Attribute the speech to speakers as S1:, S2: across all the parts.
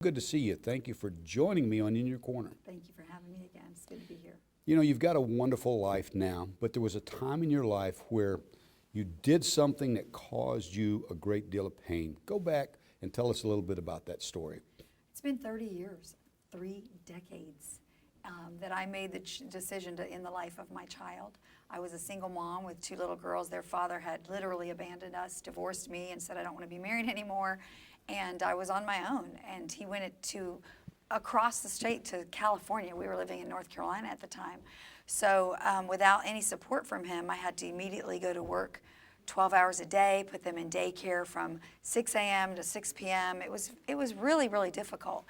S1: Good to see you. Thank you for joining me on In Your Corner.
S2: Thank you for having me again. It's good to be here.
S1: You know, you've got a wonderful life now, but there was a time in your life where you did something that caused you a great deal of pain. Go back and tell us a little bit about that story.
S2: It's been 30 years, 3 decades, that I made the decision to end the life of my child. I was a single mom with 2 little girls. Their father had literally abandoned us, divorced me, and said, I don't want to be married anymore. And I was on my own. And he went across the state to California. We were living in North Carolina at the time. So without any support from him, I had to immediately go to work 12 hours a day, put them in daycare from 6 a.m. to 6 p.m. It was really, really difficult.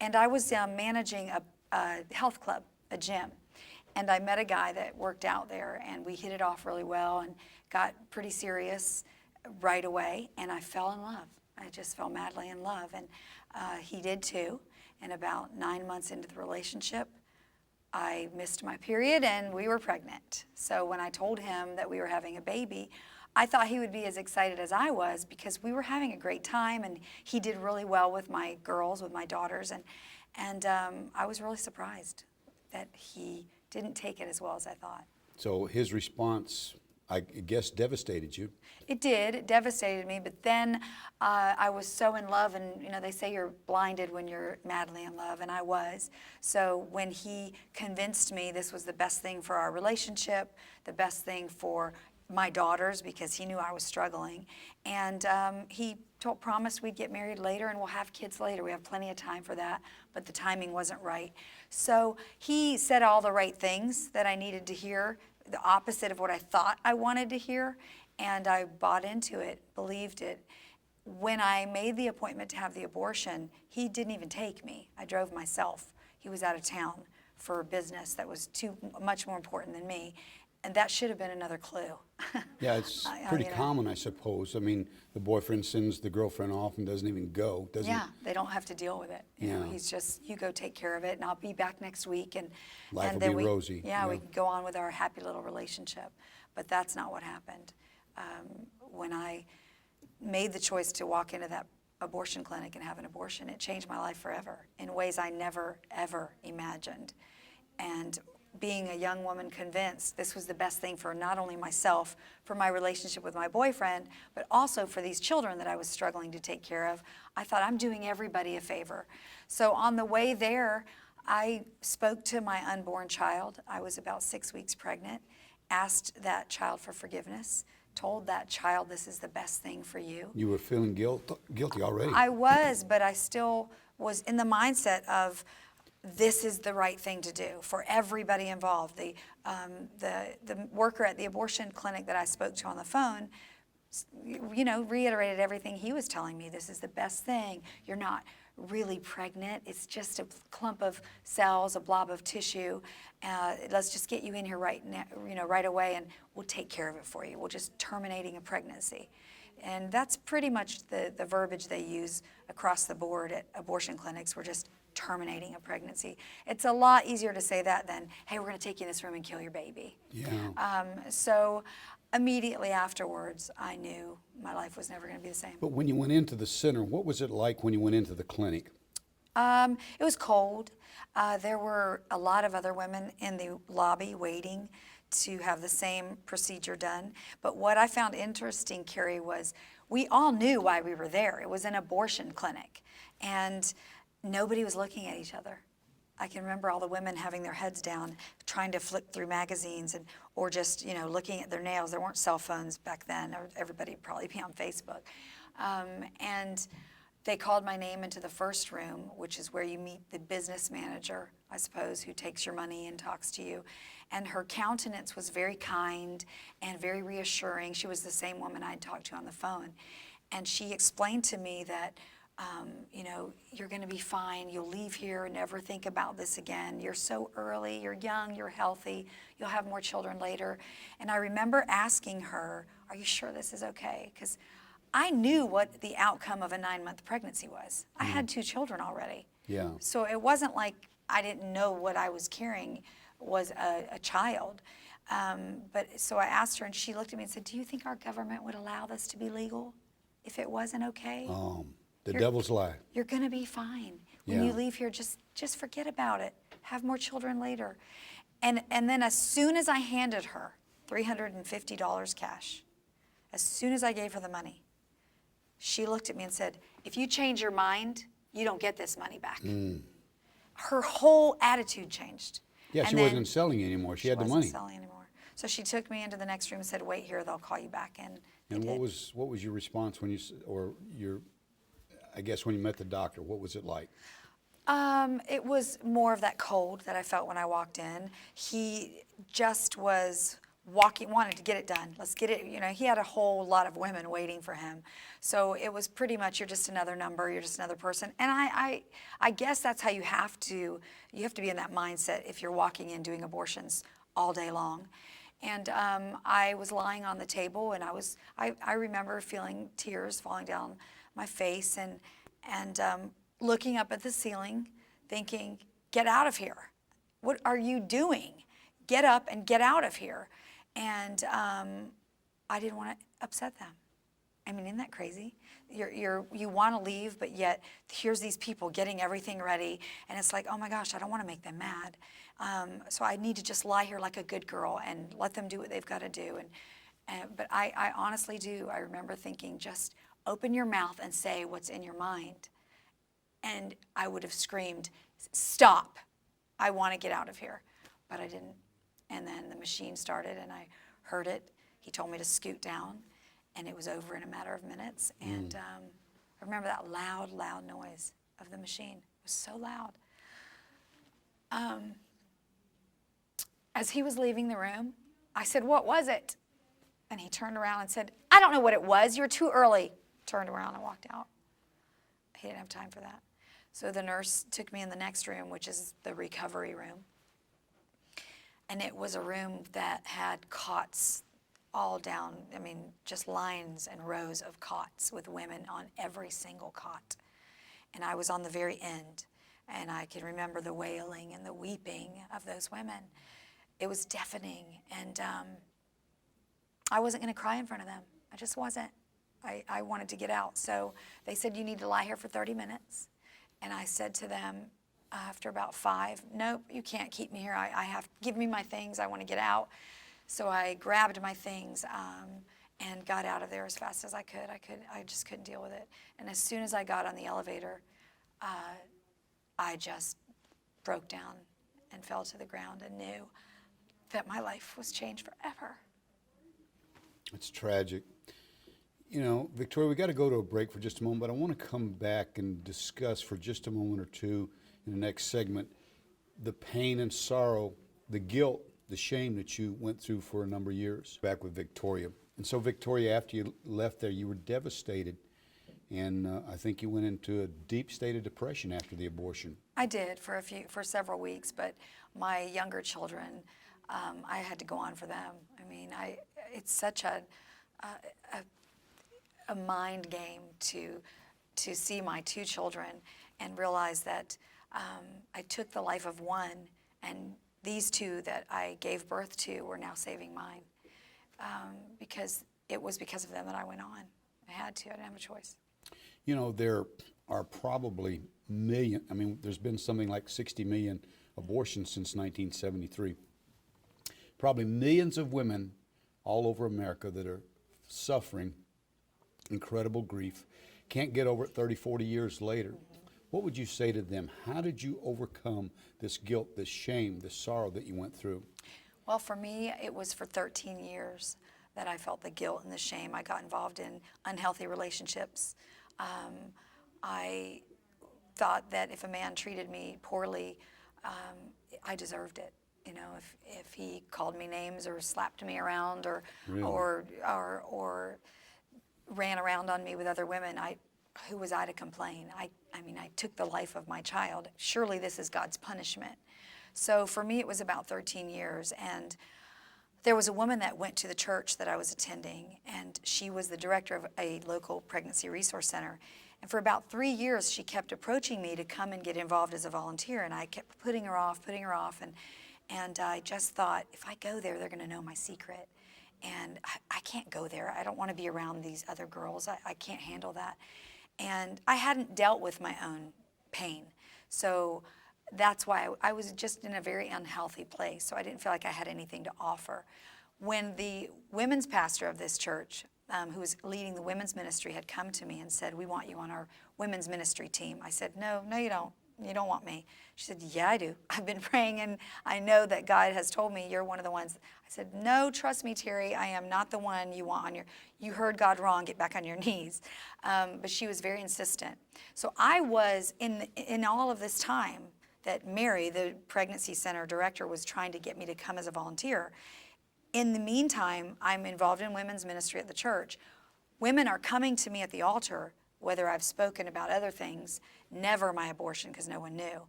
S2: And I was managing a health club, a gym. And I met a guy that worked out there, and we hit it off really well and got pretty serious right away, and I fell in love. I just fell madly in love, and he did too. And about 9 months into the relationship, I missed my period and we were pregnant. So when I told him that we were having a baby, I thought he would be as excited as I was because we were having a great time, and he did really well with my girls, with my daughters, and I was really surprised that he didn't take it as well as I thought.
S1: So his response, I guess, devastated you.
S2: It did. It devastated me. But then I was so in love, and you know they say you're blinded when you're madly in love, and I was. So when he convinced me this was the best thing for our relationship, the best thing for my daughters, because he knew I was struggling, and he promised we'd get married later and we'll have kids later. We have plenty of time for that, but the timing wasn't right. So he said all the right things that I needed to hear, the opposite of what I thought I wanted to hear, and I bought into it, believed it. When I made the appointment to have the abortion, he didn't even take me. I drove myself. He was out of town for business that was much more important than me, and that should have been another clue.
S1: Yeah, it's pretty common, I suppose. I mean, the boyfriend sends the girlfriend off and doesn't even go, doesn't he?
S2: Yeah, they don't have to deal with it. You know, he's just, you go take care of it, and I'll be back next week. And
S1: Life will
S2: then
S1: be rosy.
S2: Yeah, we can go on with our happy little relationship. But that's not what happened. When I made the choice to walk into that abortion clinic and have an abortion, it changed my life forever in ways I never, ever imagined. And being a young woman convinced this was the best thing for not only myself, for my relationship with my boyfriend, but also for these children that I was struggling to take care of, I thought I'm doing everybody a favor. So on the way there, I spoke to my unborn child. I was about 6 weeks pregnant, asked that child for forgiveness, told that child this is the best thing for you.
S1: You were feeling guilty already.
S2: I was, but I still was in the mindset of this is the right thing to do for everybody involved. The worker at the abortion clinic that I spoke to on the phone, you know, reiterated everything he was telling me. This is the best thing. You're not really pregnant. It's just a clump of cells, a blob of tissue. Let's just get you in here right now, right away, and we'll take care of it for you. We're just terminating a pregnancy. And that's pretty much the verbiage they use across the board at abortion clinics. We're just terminating a pregnancy. It's a lot easier to say that than, hey, we're going to take you in this room and kill your baby.
S1: Yeah.
S2: So immediately afterwards, I knew my life was never going to be the same.
S1: But when you went into the center, what was it like when you went into the clinic?
S2: It was cold. There were a lot of other women in the lobby waiting to have the same procedure done. But what I found interesting, Carrie, was we all knew why we were there. It was an abortion clinic, and nobody was looking at each other. I can remember all the women having their heads down, trying to flip through magazines or just, looking at their nails. There weren't cell phones back then, or everybody would probably be on Facebook. And they called my name into the first room, which is where you meet the business manager, I suppose, who takes your money and talks to you. And her countenance was very kind and very reassuring. She was the same woman I'd talked to on the phone. And she explained to me that, you're going to be fine. You'll leave here and never think about this again. You're so early. You're young. You're healthy. You'll have more children later. And I remember asking her, are you sure this is okay? Because I knew what the outcome of a 9-month pregnancy was. I had 2 children already.
S1: Yeah.
S2: So it wasn't like I didn't know what I was carrying was a child. But so I asked her, and she looked at me and said, do you think our government would allow this to be legal if it wasn't okay?
S1: The devil's lie.
S2: You're going to be fine. When you
S1: Yeah.
S2: leave here, just forget about it. Have more children later. And then as soon as I handed her $350 cash, as soon as I gave her the money, she looked at me and said, if you change your mind, you don't get this money back. Her whole attitude changed.
S1: Yeah,
S2: And
S1: she
S2: then
S1: wasn't selling anymore. She had the
S2: wasn't
S1: money.
S2: selling anymore. So she took me into the next room and said, wait here, they'll call you back. And they
S1: And
S2: did.
S1: what was your response when or your, I guess when you met the doctor? What was it like?
S2: It was more of that cold that I felt when I walked in. He just was wanted to get it done. Let's get it, he had a whole lot of women waiting for him. So it was pretty much, you're just another number, you're just another person. And I guess that's how you have to be in that mindset if you're walking in doing abortions all day long. And I was lying on the table, and I remember feeling tears falling down my face, and looking up at the ceiling, thinking, get out of here. What are you doing? Get up and get out of here. And I didn't want to upset them. I mean, isn't that crazy? You want to leave, but yet here's these people getting everything ready, and it's like, oh my gosh, I don't want to make them mad. So I need to just lie here like a good girl and let them do what they've got to do. But I honestly do. I remember thinking, just open your mouth and say what's in your mind. And I would have screamed, stop, I want to get out of here. But I didn't. And then the machine started, and I heard it. He told me to scoot down, and it was over in a matter of minutes. And I remember that loud, loud noise of the machine. It was so loud. As he was leaving the room, I said, what was it? And he turned around and said, I don't know what it was. You're too early. Turned around and walked out. He didn't have time for that. So the nurse took me in the next room, which is the recovery room. And it was a room that had cots all down, I mean, just lines and rows of cots with women on every single cot. And I was on the very end, and I can remember the wailing and the weeping of those women. It was deafening, and I wasn't going to cry in front of them. I just wasn't. I wanted to get out. So they said, you need to lie here for 30 minutes. And I said to them, after about 5, nope, you can't keep me here. Give me my things. I want to get out. So I grabbed my things and got out of there as fast as I could. I just couldn't deal with it. And as soon as I got on the elevator, I just broke down and fell to the ground and knew that my life was changed forever.
S1: It's tragic. You know, Victoria, we got to go to a break for just a moment, but I want to come back and discuss for just a moment or two in the next segment the pain and sorrow, the guilt, the shame that you went through for a number of years. Back with Victoria. And so, Victoria, after you left there, you were devastated, and I think you went into a deep state of depression after the abortion.
S2: I did for several weeks, but my younger children, I had to go on for them. I mean, it's such a mind game to see my 2 children and realize that I took the life of one, and these 2 that I gave birth to were now saving mine, because it was because of them that I went on. I had to. I didn't have a choice.
S1: You know, there are probably there's been something like 60 million abortions since 1973. Probably millions of women all over America that are suffering incredible grief, can't get over it 30, 40 years later. What would you say to them? How did you overcome this guilt, this shame, this sorrow that you went through?
S2: Well, for me, it was for 13 years that I felt the guilt and the shame. I got involved in unhealthy relationships. I thought that if a man treated me poorly, I deserved it. You know, if he called me names or slapped me around or
S1: Really?
S2: or ran around on me with other women, who was I to complain? I mean, I took the life of my child. Surely this is God's punishment. So for me, it was about 13 years, and there was a woman that went to the church that I was attending, and she was the director of a local pregnancy resource center. And for about 3 years, she kept approaching me to come and get involved as a volunteer, and I kept putting her off, and I just thought, if I go there, they're going to know my secret. And I can't go there. I don't want to be around these other girls. I can't handle that. And I hadn't dealt with my own pain. So that's why I was just in a very unhealthy place. So I didn't feel like I had anything to offer. When the women's pastor of this church, who was leading the women's ministry, had come to me and said, "We want you on our women's ministry team," I said, "No, you don't. You don't want me." She said, "Yeah, I do. I've been praying and I know that God has told me you're one of the ones." I said, "No, trust me, Terry, I am not the one you want on you heard God wrong, get back on your knees." But she was very insistent. So I was, in all of this time that Mary, the pregnancy center director, was trying to get me to come as a volunteer. In the meantime, I'm involved in women's ministry at the church. Women are coming to me at the altar, whether I've spoken about other things, never my abortion because no one knew.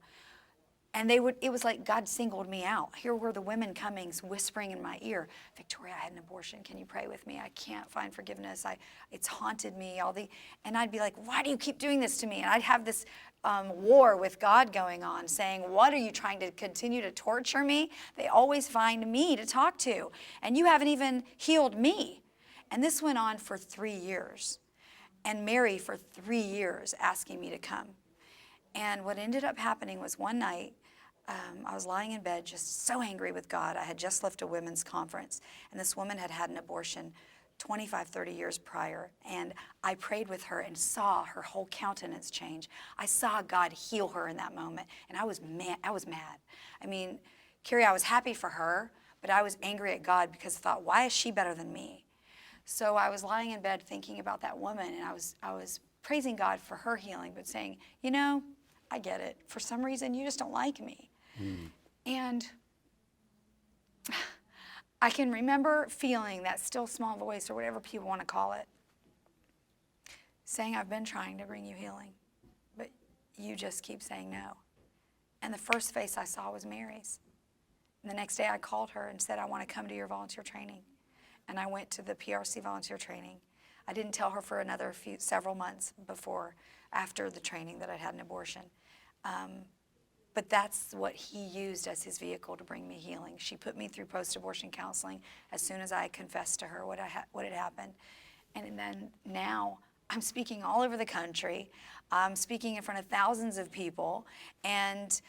S2: And it was like God singled me out. Here were the women coming, whispering in my ear, "Victoria, I had an abortion. Can you pray with me? I can't find forgiveness. It's haunted me." And I'd be like, "Why do you keep doing this to me?" And I'd have this war with God going on, saying, "What, are you trying to continue to torture me? They always find me to talk to, and you haven't even healed me." And this went on for 3 years. And Mary for 3 years asking me to come. And what ended up happening was one night, I was lying in bed just so angry with God. I had just left a women's conference, and this woman had had an abortion 25, 30 years prior. And I prayed with her and saw her whole countenance change. I saw God heal her in that moment, and I was mad. I mean, Carrie, I was happy for her, but I was angry at God because I thought, why is she better than me? So I was lying in bed thinking about that woman, and I was praising God for her healing, but saying, I get it. For some reason, you just don't like me. And I can remember feeling that still small voice, or whatever people want to call it, saying, "I've been trying to bring you healing, but you just keep saying no." And the first face I saw was Mary's. And the next day I called her and said, "I want to come to your volunteer training." And I went to the PRC volunteer training. I didn't tell her for another several months after the training, that I'd had an abortion. But that's what he used as his vehicle to bring me healing. She put me through post-abortion counseling as soon as I confessed to her what had happened. And then now I'm speaking all over the country. I'm speaking in front of thousands of people. And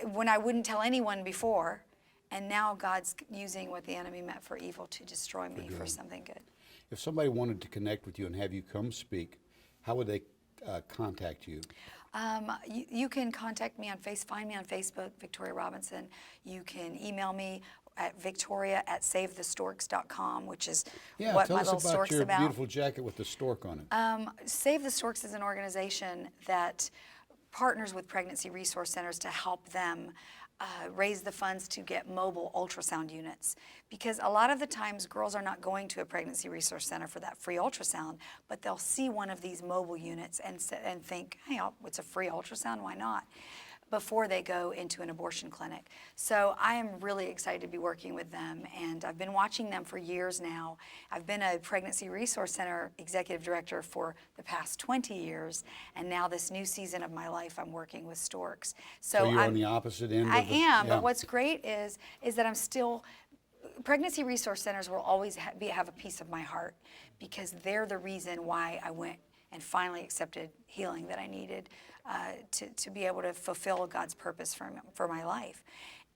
S2: when I wouldn't tell anyone before, and now God's using what the enemy meant for evil to destroy me for something good.
S1: If somebody wanted to connect with you and have you come speak, how would they contact you?
S2: You can contact me find me on Facebook, Victoria Robinson. You can email me at victoria@savethestorks.com, which is what my little stork's about.
S1: Tell us about your beautiful jacket with the stork on it.
S2: Save the Storks is an organization that partners with pregnancy resource centers to help them raise the funds to get mobile ultrasound units, because a lot of the times girls are not going to a pregnancy resource center for that free ultrasound, but they'll see one of these mobile units and think, "Hey, it's a free ultrasound, why not?" before they go into an abortion clinic. So I am really excited to be working with them, and I've been watching them for years now. I've been a Pregnancy Resource Center Executive Director for the past 20 years, and now this new season of my life I'm working with Storks.
S1: So you're on the opposite end
S2: I
S1: of the...
S2: am, but what's great is that I'm still... Pregnancy Resource Centers will always have a piece of my heart, because they're the reason why I went and finally accepted healing that I needed to be able to fulfill God's purpose for my life.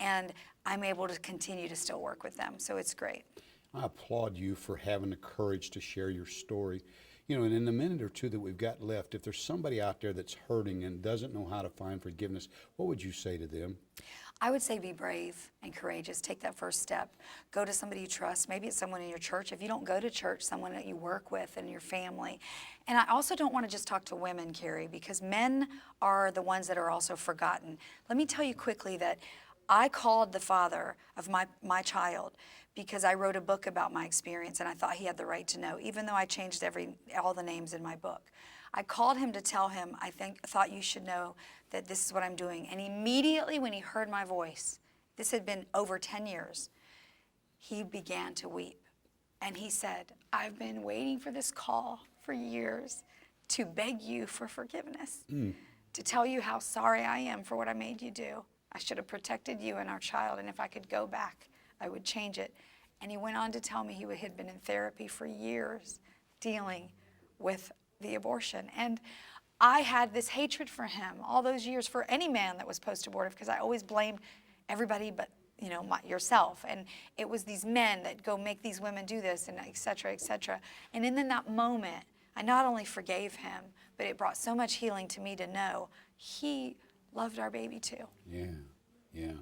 S2: And I'm able to continue to still work with them, so it's great.
S1: I applaud you for having the courage to share your story. And in the minute or two that we've got left, if there's somebody out there that's hurting and doesn't know how to find forgiveness, what would you say to them?
S2: I would say be brave and courageous. Take that first step. Go to somebody you trust. Maybe it's someone in your church. If you don't go to church, someone that you work with in your family. And I also don't want to just talk to women, Carrie, because men are the ones that are also forgotten. Let me tell you quickly that I called the father of my child because I wrote a book about my experience, and I thought he had the right to know, even though I changed all the names in my book. I called him to tell him, I thought you should know that this is what I'm doing. And immediately when he heard my voice, this had been over 10 years, he began to weep. And he said, "I've been waiting for this call for years to beg you for forgiveness, to tell you how sorry I am for what I made you do. I should have protected you and our child, and if I could go back, I would change it." And he went on to tell me he had been in therapy for years dealing with the abortion. And I had this hatred for him all those years, for any man that was post-abortive, because I always blamed everybody but, you know, yourself. And it was these men that go make these women do this, and et cetera, et cetera. And in that moment, I not only forgave him, but it brought so much healing to me to know he loved our baby too.
S1: Yeah, yeah.